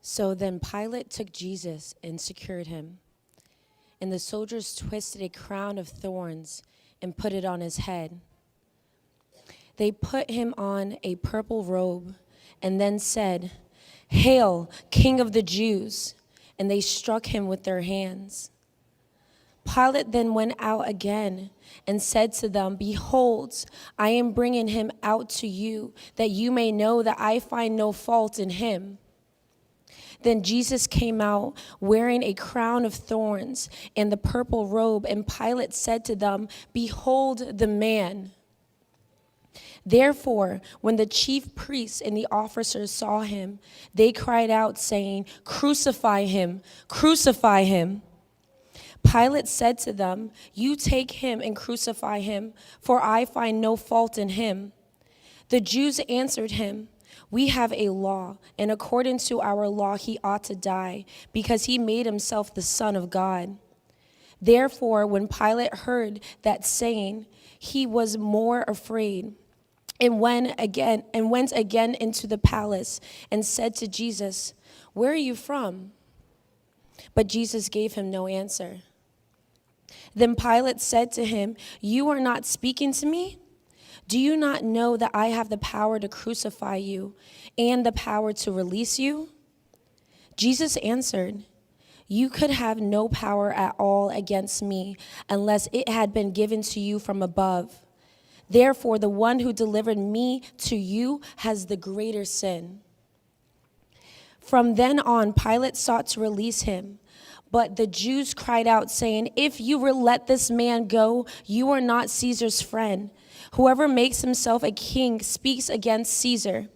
So then Pilate took Jesus and secured him. And the soldiers twisted a crown of thorns and put it on his head. They put him on a purple robe and then said, "Hail, King of the Jews!" And they struck him with their hands. Pilate then went out again and said to them, "Behold, I am bringing him out to you, that you may know that I find no fault in him." Then Jesus came out wearing a crown of thorns and the purple robe, and Pilate said to them, "Behold the man." Therefore, when the chief priests and the officers saw him, they cried out, saying, "Crucify him! Crucify him!" Pilate said to them, "You take him and crucify him, for I find no fault in him." The Jews answered him, "We have a law, and according to our law he ought to die, because he made himself the Son of God." Therefore, when Pilate heard that saying, he was more afraid, and went again into the palace and said to Jesus, "Where are you from?" But Jesus gave him no answer. Then Pilate said to him, "You are not speaking to me? Do you not know that I have the power to crucify you and the power to release you?" Jesus answered, "You could have no power at all against me unless it had been given to you from above. Therefore, the one who delivered me to you has the greater sin." From then on, Pilate sought to release him. But the Jews cried out, saying, "If you will let this man go, you are not Caesar's friend. Whoever makes himself a king speaks against Caesar."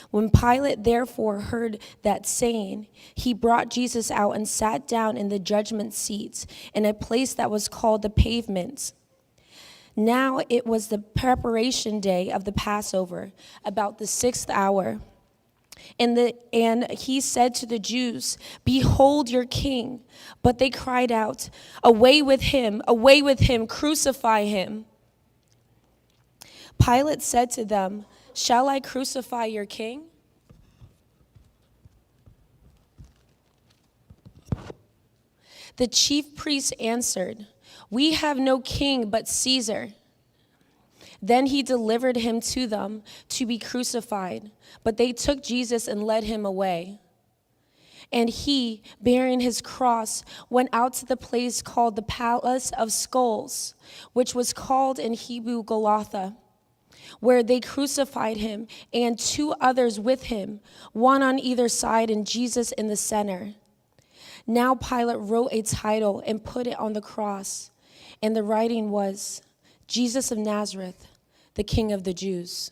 When Pilate therefore heard that saying, he brought Jesus out and sat down in the judgment seat in a place that was called the Pavement. Now it was the preparation day of the Passover, about the 6th hour. And he said to the Jews, "Behold your king." But they cried out, away with him, crucify him." Pilate said to them, "Shall I crucify your king?" The chief priests answered, "We have no king but Caesar." Then he delivered him to them to be crucified. But they took Jesus and led him away. And he, bearing his cross, went out to the place called the Palace of Skulls, which was called in Hebrew Golgotha, where they crucified him and two others with him, one on either side and Jesus in the center. Now Pilate wrote a title and put it on the cross, and the writing was, "Jesus of Nazareth, the King of the Jews."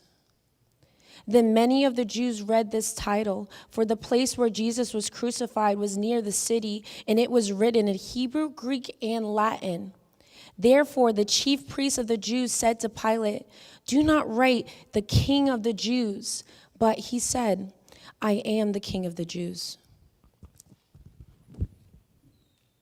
Then many of the Jews read this title, for the place where Jesus was crucified was near the city, and it was written in Hebrew, Greek, and Latin. Therefore the chief priests of the Jews said to Pilate, "Do not write the King of the Jews." But he said, "I am the King of the Jews."